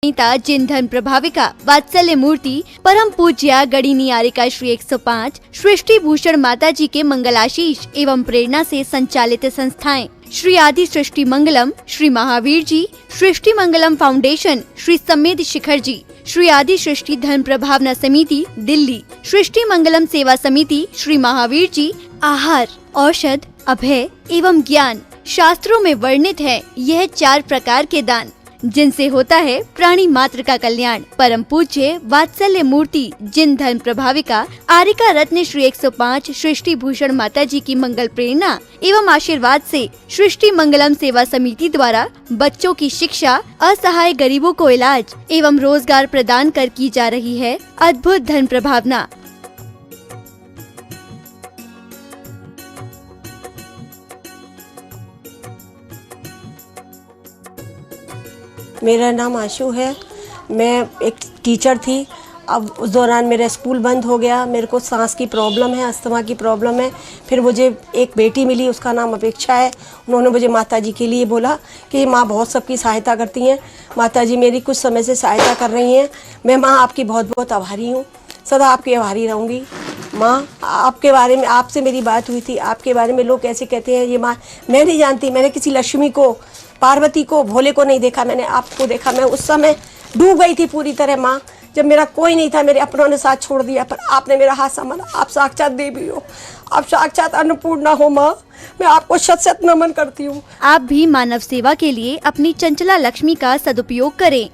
नीता जिन धर्म प्रभाविका वात्सल्य मूर्ति परम पूज्य गणिनी आरिका श्री 105 सृष्टि भूषण माता जी के मंगलाशीष एवं प्रेरणा से संचालित संस्थाएं श्री आदि सृष्टि मंगलम, श्री महावीर जी, सृष्टि मंगलम फाउंडेशन, श्री सम्मेद शिखर जी, श्री आदि सृष्टि धर्म प्रभावना समिति दिल्ली, सृष्टि मंगलम सेवा समिति, श्री महावीर जी, आहार, औषध, अभय एवं ज्ञान शास्त्रों में वर्णित है यह 4 प्रकार के दान जिनसे होता है प्राणी मात्र का कल्याण। परम पूज्य वात्सल्य मूर्ति जिन धर्म प्रभाविका आरिका रत्न श्री 105 सृष्टि भूषण माता जी की मंगल प्रेरणा एवं आशीर्वाद से सृष्टि मंगलम सेवा समिति द्वारा बच्चों की शिक्षा, असहाय गरीबों को इलाज एवं रोजगार प्रदान कर की जा रही है अद्भुत धर्म प्रभावना। मेरा नाम आशु है। मैं एक टीचर थी। अब उस दौरान मेरा स्कूल बंद हो गया। मेरे को सांस की प्रॉब्लम है, अस्थमा की प्रॉब्लम है। फिर मुझे एक बेटी मिली, उसका नाम अपेक्षा है। उन्होंने मुझे माताजी के लिए बोला कि माँ बहुत सबकी सहायता करती हैं, माताजी मेरी कुछ समय से सहायता कर रही हैं। मैं माँ आपकी बहुत बहुत आभारी हूँ, सदा आपकी आभारी रहूँगी। माँ आपके बारे में, आपसे मेरी बात हुई थी, आपके बारे में लोग कैसे कहते हैं ये माँ, मैं नहीं जानती। मैंने किसी लक्ष्मी को, पार्वती को, भोले को नहीं देखा, मैंने आपको देखा। मैं उस समय डूब गई थी पूरी तरह माँ, जब मेरा कोई नहीं था, मेरे अपनों ने साथ छोड़ दिया, पर आपने मेरा हाथ संभाला। आप साक्षात देवी हो, आप साक्षात अन्नपूर्णा हो माँ, मैं आपको शत शत नमन करती हूँ। आप भी मानव सेवा के लिए अपनी चंचला लक्ष्मी का सदुपयोग करें।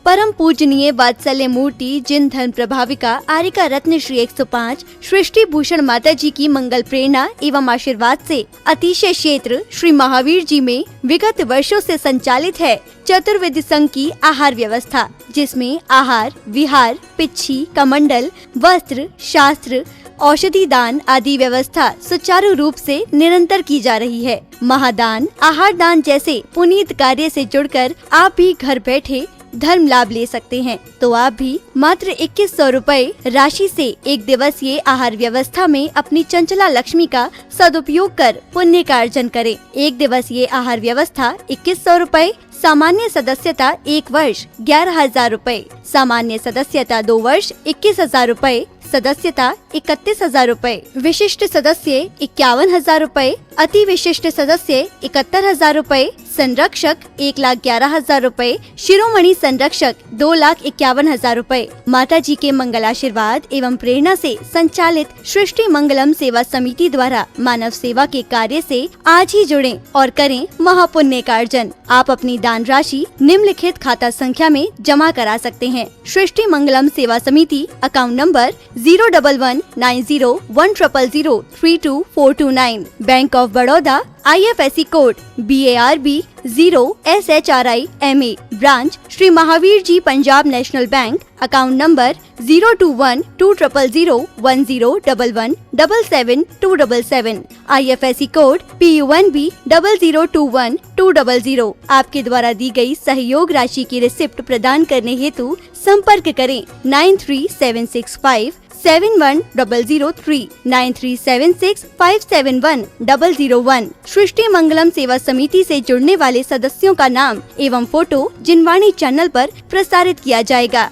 परम पूजनीय वात्सल्य मूर्ति जिन धर्म प्रभाविका आरिका रत्न श्री 105 सृष्टि भूषण माता जी की मंगल प्रेरणा एवं आशीर्वाद से अतिशय क्षेत्र श्री महावीर जी में विगत वर्षों से संचालित है चतुर्वेद संघ की आहार व्यवस्था, जिसमें आहार, विहार, पिच्छी, कमंडल, वस्त्र, शास्त्र, औषधि दान आदि व्यवस्था सुचारू रूप से निरंतर की जा रही है। महादान, आहार दान जैसे पुनीत कार्य से जुड़कर आप भी घर बैठे धर्म लाभ ले सकते हैं। तो आप भी मात्र 2100 रुपए राशि से 1 दिवसीय आहार व्यवस्था में अपनी चंचला लक्ष्मी का सदुपयोग कर पुण्य का अर्जन करें। 1 दिवसीय आहार व्यवस्था 2100 रुपए, सामान्य सदस्यता 1 वर्ष 11,000 रुपए, सामान्य सदस्यता 2 वर्ष 21,000 रुपए, सदस्यता 31,000 रुपए, विशिष्ट सदस्य 51,000 रुपए, अति विशिष्ट सदस्य 71,000 रुपए, संरक्षक 1,11,000 रुपए, शिरोमणि संरक्षक 2,51,000 रुपए। माता जी के मंगल आशीर्वाद एवं प्रेरणा से संचालित सृष्टि मंगलम सेवा समिति द्वारा मानव सेवा के कार्य से आज ही जुड़ें और करें महापुण्य का अर्जन। आप अपनी दान राशि निम्नलिखित खाता संख्या में जमा करा सकते हैं। सृष्टि Mangalam Seva Samiti, account number 01190100032 bank of Baroda, IFSC code BARB 0SHRIMA, branch Shri Mahavir ji Punjab National Bank, account number 021-200-101177-277, IFSC code PUNB 0021200। आपके द्वारा दी गई सहयोग राशि की रिसिप्ट प्रदान करने हेतु संपर्क करें 9376571003 9376571001। सृष्टि मंगलम सेवा समिति से जुड़ने वाले सदस्यों का नाम एवं फोटो जिनवाणी चैनल पर प्रसारित किया जाएगा।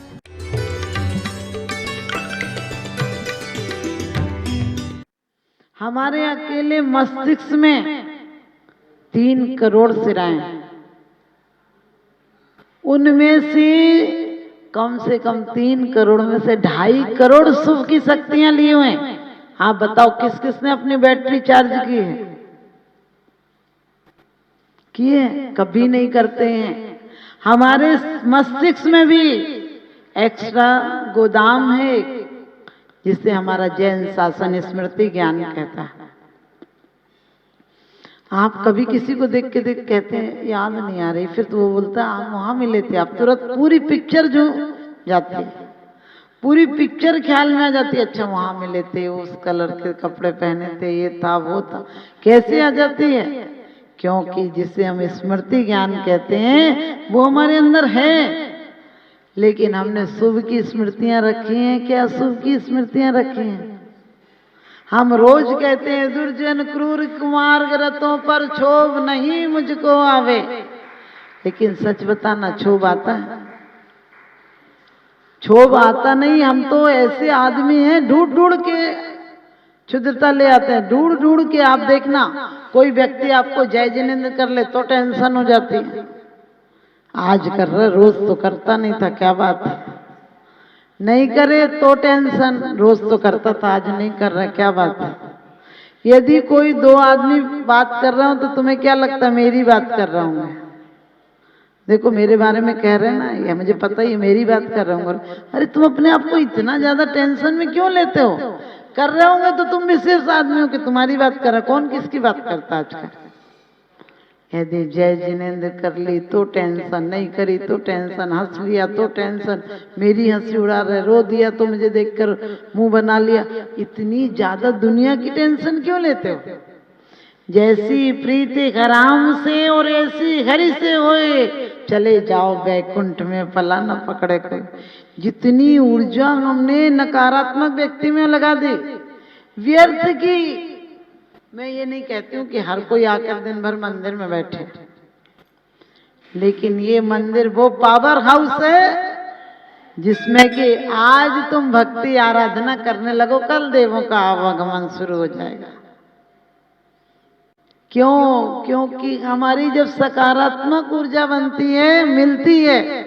हमारे अकेले मस्तिष्क में 3 करोड़ सिराएं, उनमें से कम 3 करोड़ में से 2.5 करोड़ शुभ की शक्तियां लिए हुए हैं। आप बताओ किस किसने अपनी बैटरी चार्ज की है? किए? कभी नहीं करते हैं। हमारे मस्तिष्क में भी एक्स्ट्रा गोदाम है, जिसे हमारा जैन शासन स्मृति ज्ञान कहता है। आप कभी किसी को देख के कहते हैं याद नहीं आ रही, फिर तो वो बोलता है हम वहां मिले थे, आप तुरंत पूरी पिक्चर जो जाती है, पूरी पिक्चर ख्याल में आ जाती है। अच्छा वहां मिले थे, उस कलर के कपड़े पहने थे, ये था वो था, कैसे आ जाती है? क्योंकि जिसे हम स्मृति ज्ञान कहते हैं वो हमारे अंदर है, लेकिन हमने शुभ की स्मृतियां रखी हैं क्या अशुभ की स्मृतियां रखी हैं? हम रोज कहते हैं दुर्जन क्रूर कुमार ग्रतों पर क्षोभ नहीं मुझको आवे, लेकिन सच बताना, क्षोभ आता है? क्षोभ आता नहीं। हम तो ऐसे आदमी हैं, ढूंढ ढूंढ के क्षुद्रता ले आते हैं, ढूंढ ढूंढ के। आप देखना, कोई व्यक्ति आपको जय जिनेंद्र कर ले तो टेंशन हो जाती है। आज कर रहा, रोज तो करता नहीं था, क्या बात है? नहीं करे तो टेंशन, रोज तो करता था, आज नहीं कर रहा, क्या बात है? यदि कोई दो आदमी बात कर रहा हूं तो तुम्हें क्या लगता है मेरी बात कर रहा हूं मैं? देखो मेरे बारे में कह रहे हैं ना, ये मुझे पता ही मेरी बात कर रहा हूँ। अरे तुम अपने आप को इतना ज्यादा टेंशन में क्यों लेते हो? कर रहे होंगे तो तुम भी सिर्फ आदमी हो कि तुम्हारी बात कर रहा। कौन किसकी बात करता आजकल? यदि जय जिनेंद्र कर ली तो टेंशन, नहीं करी तो टेंशन, हंस लिया तो टेंशन, मेरी हंसी उड़ा रहे, रो दिया तो मुझे देखकर मुंह बना लिया। इतनी ज्यादा दुनिया की टेंशन क्यों लेते हो? जैसी प्रीति राम से और ऐसी हरि से होए, चले जाओ बैकुंठ में पला न पकड़े कोई। जितनी ऊर्जा हमने नकारात्मक व्यक्ति में लगा दी, व्यर्थ की। मैं ये नहीं कहती हूँ कि हर कोई आकर दिन भर मंदिर में बैठे, लेकिन ये मंदिर वो पावर हाउस है जिसमें कि आज तुम भक्ति आराधना करने लगो, कल देवों का आवागमन शुरू हो जाएगा। क्यों? क्योंकि हमारी जब सकारात्मक ऊर्जा बनती है, मिलती है,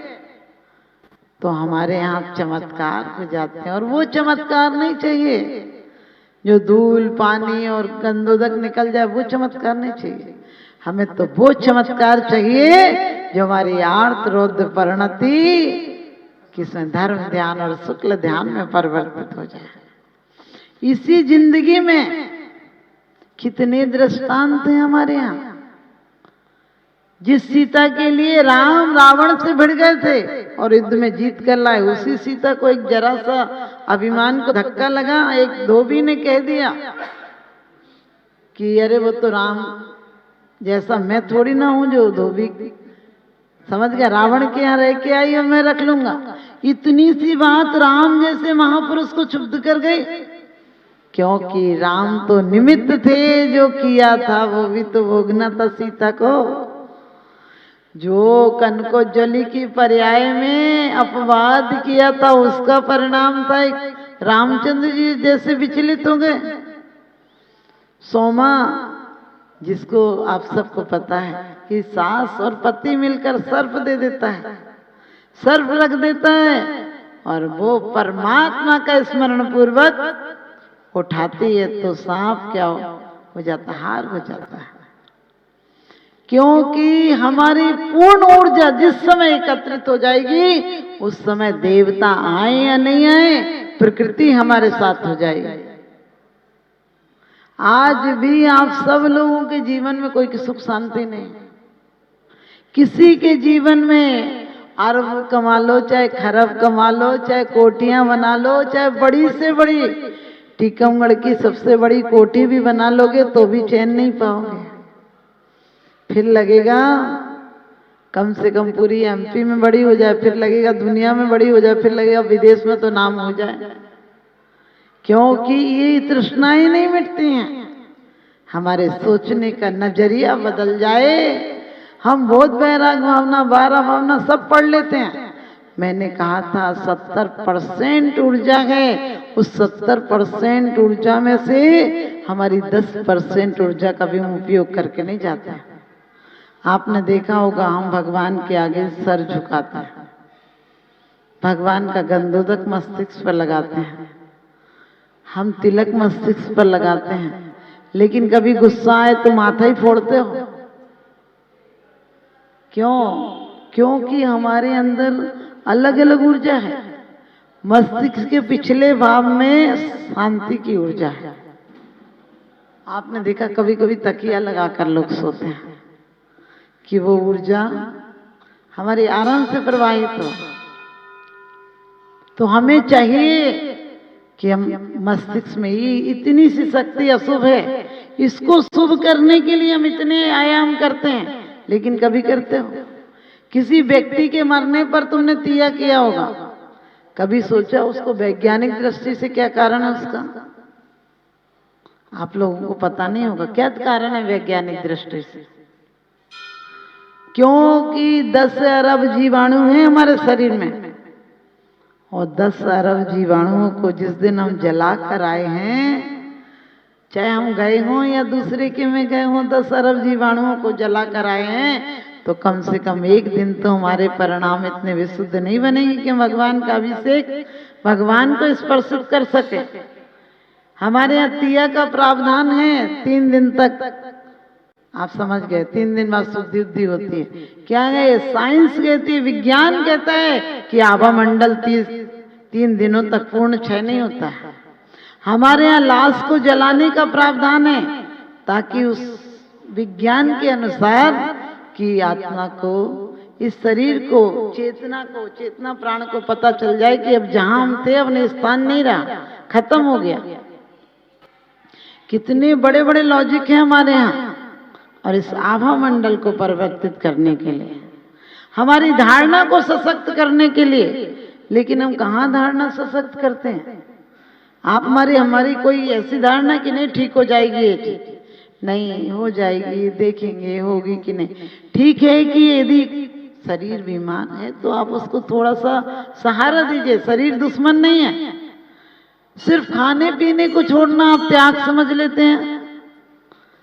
तो हमारे यहाँ चमत्कार हो जाते हैं। और वो चमत्कार नहीं चाहिए जो धूल पानी और गंधोदक निकल जाए, वो चमत्कार नहीं चाहिए। हमें तो वो चमत्कार चाहिए जो हमारी आर्त रौद्र परिणति किसमें धर्म ध्यान और शुक्ल ध्यान में परिवर्तित हो जाए। इसी जिंदगी में कितने दृष्टांत हैं हमारे यहाँ। जिस सीता के लिए राम रावण से भिड़ गए थे और युद्ध में जीत कर लाए, उसी सीता को एक जरा सा अभिमान को धक्का लगा, एक धोबी ने कह दिया कि अरे वो तो राम जैसा मैं थोड़ी ना हूं जो धोबी। समझ गया, रावण के यहाँ रह के आई और मैं रख लूंगा। इतनी सी बात राम जैसे महापुरुष को क्षुब्ध कर गई, क्योंकि राम तो निमित्त थे, जो किया था वो भी तो भोगना था सीता को। जो कनकोज्वली की पर्याय में अपवाद किया था, उसका परिणाम था एक रामचंद्र जी जैसे विचलित हो गए। सोमा, जिसको आप सबको पता है कि सास और पति मिलकर सर्प दे देता है, सर्प रख देता है, और वो परमात्मा का स्मरण पूर्वक उठाती है तो सांप क्या हो जाता? हार हो जाता है। क्योंकि हमारी पूर्ण ऊर्जा जिस समय एकत्रित हो जाएगी, उस समय देवता आए या नहीं आए, प्रकृति हमारे साथ हो जाएगी। आज भी आप सब लोगों के जीवन में कोई सुख शांति नहीं। किसी के जीवन में अरब कमा लो, चाहे खरब कमा लो, चाहे कोटियां बना लो, चाहे बड़ी से बड़ी टीकमगढ़ की सबसे बड़ी कोठी भी बना लोगे तो भी चैन नहीं पाओगे। फिर लगेगा कम से कम पूरी एमपी में बड़ी हो जाए, फिर लगेगा दुनिया में बड़ी हो जाए, फिर लगेगा विदेश में तो नाम हो जाए। क्योंकि ये तृष्णाएं नहीं मिटती हैं। हमारे सोचने का नजरिया बदल जाए। हम बहुत वैराग भावना, 12 भावना सब पढ़ लेते हैं। मैंने कहा था 70% ऊर्जा है, उस 70% ऊर्जा में से हमारी 10% ऊर्जा का भी हम उपयोग करके नहीं जाते हैं। आपने देखा होगा हम भगवान के आगे सर झुकाते हैं, भगवान का गंधोदक मस्तिष्क पर लगाते हैं, हम तिलक मस्तिष्क पर लगाते हैं, लेकिन कभी गुस्सा आए तो माथा ही फोड़ते हो। क्यों? क्योंकि हमारे अंदर अलग अलग ऊर्जा है। मस्तिष्क के पिछले भाव में शांति की ऊर्जा है। आपने देखा कभी कभी तकिया लगाकर लोग सोते हैं कि वो ऊर्जा हमारे आराम से प्रवाहित हो। तो हमें चाहिए कि हम मस्तिष्क में ही इतनी सी शक्ति अशुभ है, इसको शुभ करने के लिए हम इतने आयाम करते हैं। लेकिन कभी करते हो किसी व्यक्ति के मरने पर तुमने तिया किया होगा, कभी सोचा उसको वैज्ञानिक दृष्टि से क्या कारण है उसका? आप लोगों को पता नहीं होगा क्या कारण है वैज्ञानिक दृष्टि से। क्योंकि 10 अरब जीवाणु हैं हमारे शरीर में, और 10 अरब जीवाणुओं को जिस दिन हम जला कर आए हैं, चाहे हम गए हों या दूसरे के में गए हों, 10 अरब जीवाणुओं को जला कर आए हैं, तो कम से कम एक दिन तो हमारे परिणाम इतने विशुद्ध नहीं बनेंगे कि भगवान का अभिषेक भगवान को स्पर्शित कर सके। हमारे यहाँ तिया का प्रावधान है 3 दिन तक, आप समझ गए, 3 दिन बाद शुद्धि उद्धि होती है। क्या है, साइंस कहती है, विज्ञान कहता है कि आभा मंडल 3 दिनों तक पूर्ण क्षय नहीं होता है। हमारे यहाँ लाश को जलाने का प्रावधान है, ताकि उस विज्ञान के अनुसार कि आत्मा को, इस शरीर को, चेतना प्राण को पता चल जाए कि अब जहां हम थे अपने स्थान नहीं रहा, खत्म हो गया। कितने बड़े बड़े लॉजिक हैं हमारे यहाँ, और इस आभा मंडल को परिवर्तित करने के लिए, हमारी धारणा को सशक्त करने के लिए। लेकिन हम कहाँ धारणा सशक्त करते हैं? आप हमारी कोई ऐसी धारणा कि नहीं ठीक हो जाएगी, ये ठीक नहीं हो जाएगी, देखेंगे होगी कि नहीं। ठीक है कि यदि शरीर बीमार है तो आप उसको थोड़ा सा सहारा दीजिए, शरीर दुश्मन नहीं है। सिर्फ खाने पीने को छोड़ना आप त्याग समझ लेते हैं।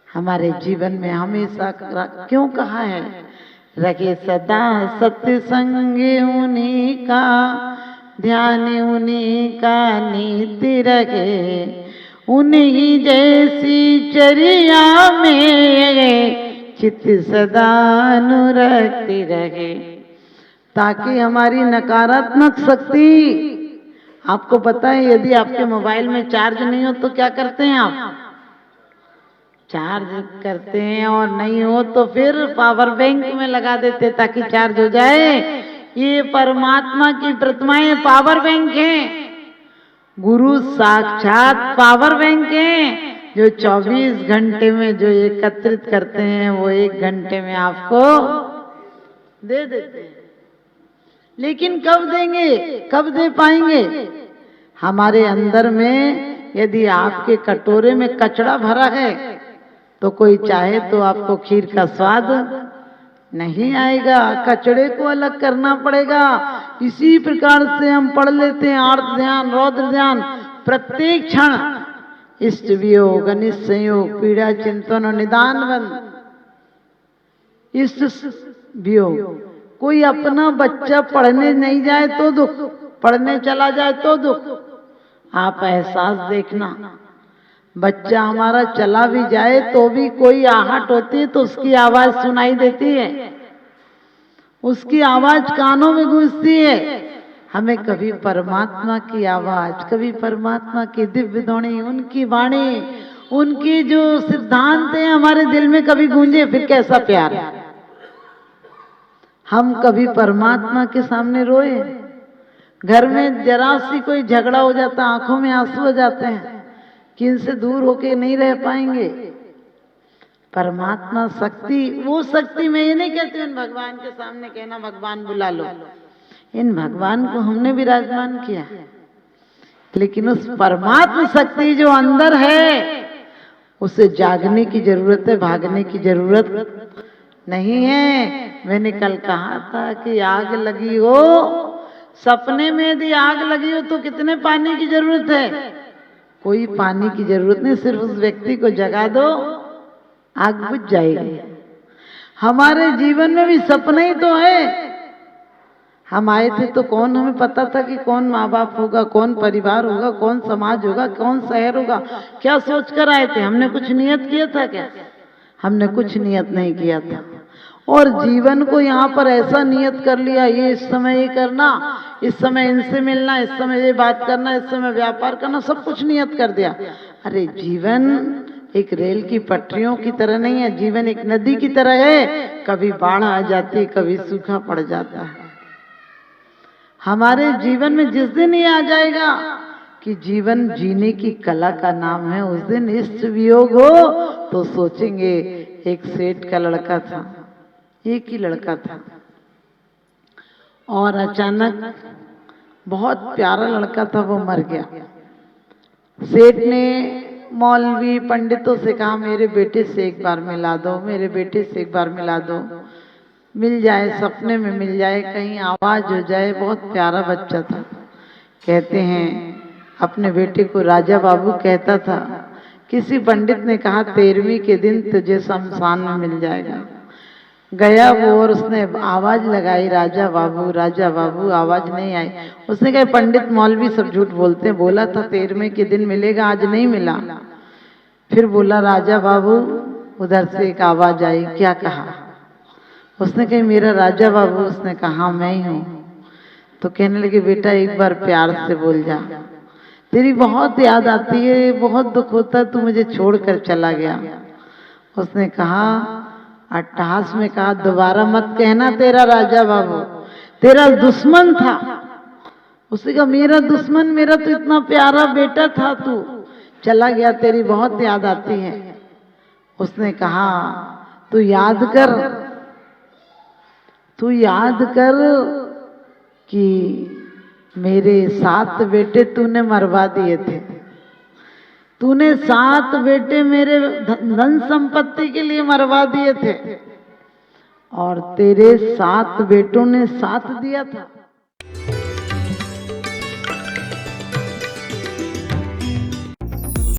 हमारे जीवन में हमेशा क्यों कहा है, रखे सदा सत्संग उन्हीं का, ध्यान उन्हीं का नीति रखे, उन्हीं जैसी चर्या में चित्त सदा अनुरक्ति रहे। ताकि हमारी नकारात्मक शक्ति, आपको पता है यदि आपके मोबाइल में चार्ज नहीं हो तो क्या करते हैं आप? चार्ज करते हैं, और नहीं हो तो फिर पावर बैंक में लगा देते ताकि चार्ज हो जाए। ये परमात्मा की प्रतिमाएं पावर बैंक हैं, गुरु साक्षात पावर बैंक हैं, जो 24 घंटे में जो एकत्रित करते हैं वो 1 घंटे में आपको दे देते हैं। लेकिन कब देंगे, कब दे पाएंगे? हमारे अंदर में यदि आपके कटोरे में कचड़ा भरा है तो कोई चाहे तो आपको खीर का स्वाद नहीं आएगा, कचड़े को अलग करना पड़ेगा। इसी प्रकार से हम पढ़ लेते हैं आर्त ध्यान, रौद्र ध्यान, प्रत्येक क्षण इष्ट वियोग, अनिष्ट संयोग, पीड़ा चिंतन और निदान बंद। इष्ट वियोग, कोई अपना बच्चा पढ़ने नहीं जाए तो दुख, पढ़ने चला जाए तो दुख। आप एहसास देखना, बच्चा हमारा चला भी जाए तो भी कोई आहट होती है तो उसकी आवाज सुनाई देती है, उसकी आवाज कानों में गूंजती है। हमें कभी परमात्मा की आवाज, कभी परमात्मा की दिव्य ध्वनि, उनकी वाणी, उनकी जो सिद्धांत है हमारे दिल में कभी गूंजे, फिर कैसा प्यार। हम कभी परमात्मा के सामने रोए? घर में जरा सी कोई झगड़ा हो जाता, आंखों में आंसू हो जाते हैं कि इनसे दूर होके नहीं रह पाएंगे। परमात्मा शक्ति, वो शक्ति, मैं ये नहीं कहती हूँ भगवान के सामने कहना भगवान बुला लो, इन भगवान को हमने विराजमान किया, लेकिन उस परमात्मा शक्ति जो अंदर है उसे जागने की जरूरत है, भागने की जरूरत नहीं है। मैंने कल कहा था कि आग लगी हो, सपने में यदि आग लगी हो तो कितने पानी की जरूरत है? कोई पानी की जरूरत नहीं, सिर्फ उस व्यक्ति को जगा दो, आग बुझ जाएगी। हमारे जीवन में भी सपने ही तो है। हम आए थे तो कौन हमें पता था कि कौन माँ बाप होगा, कौन परिवार होगा, कौन समाज होगा, कौन शहर होगा? क्या सोच कर आए थे? हमने कुछ नियत किया था क्या? हमने कुछ नियत नहीं किया था। और जीवन को यहाँ पर ऐसा नियत कर लिया, ये इस समय ये करना, इस समय इनसे मिलना, इस समय ये बात करना, इस समय व्यापार करना, सब कुछ नियत कर दिया। अरे जीवन एक रेल की पटरियों की तरह नहीं है, जीवन एक नदी की तरह है, कभी बाढ़ आ जाती, कभी सूखा पड़ जाता है। हमारे जीवन में जिस दिन ये आ जाएगा कि जीवन जीने की कला का नाम है, उस दिन इष्ट वियोग हो तो सोचेंगे एक सेठ का लड़का था, एक ही लड़का था, और अचानक बहुत प्यारा लड़का था वो मर गया। सेठ ने मौलवी पंडितों से कहा मेरे बेटे से एक बार मिला दो, मेरे बेटे से एक बार मिला दो। मिल जाए, सपने में मिल जाए, कहीं आवाज हो जाए। बहुत प्यारा बच्चा था। कहते हैं अपने बेटे को राजा बाबू कहता था। किसी पंडित ने कहा 13वीं के दिन तुझे शमशान में मिल जाएगा। गया वो और उसने आवाज लगाई राजा बाबू, आवाज नहीं आई। उसने कहा पंडित मौलवी सब झूठ बोलते हैं, बोला था 13वें के दिन मिलेगा, आज नहीं मिला। फिर बोला राजा बाबू, उधर से एक आवाज आई, क्या कहा? उसने कहा मेरा राजा बाबू। उसने कहा मैं ही हूँ। तो कहने लगे बेटा एक बार प्यार से बोल जा, तेरी बहुत याद आती है, बहुत दुख होता है, तू मुझे छोड़कर चला गया। उसने कहा अट्टहास में कहा दोबारा मत कहना तेरा राजा बाबू, तेरा दुश्मन था। उसने कहा मेरा दुश्मन? मेरा तो इतना प्यारा बेटा था, तू चला गया, तेरी बहुत याद आती है। उसने कहा तू याद कर कि मेरे 7 बेटे तूने मरवा दिए थे। तूने 7 बेटे मेरे धन संपत्ति के लिए मरवा दिए थे और तेरे 7 बेटों ने साथ दिया था।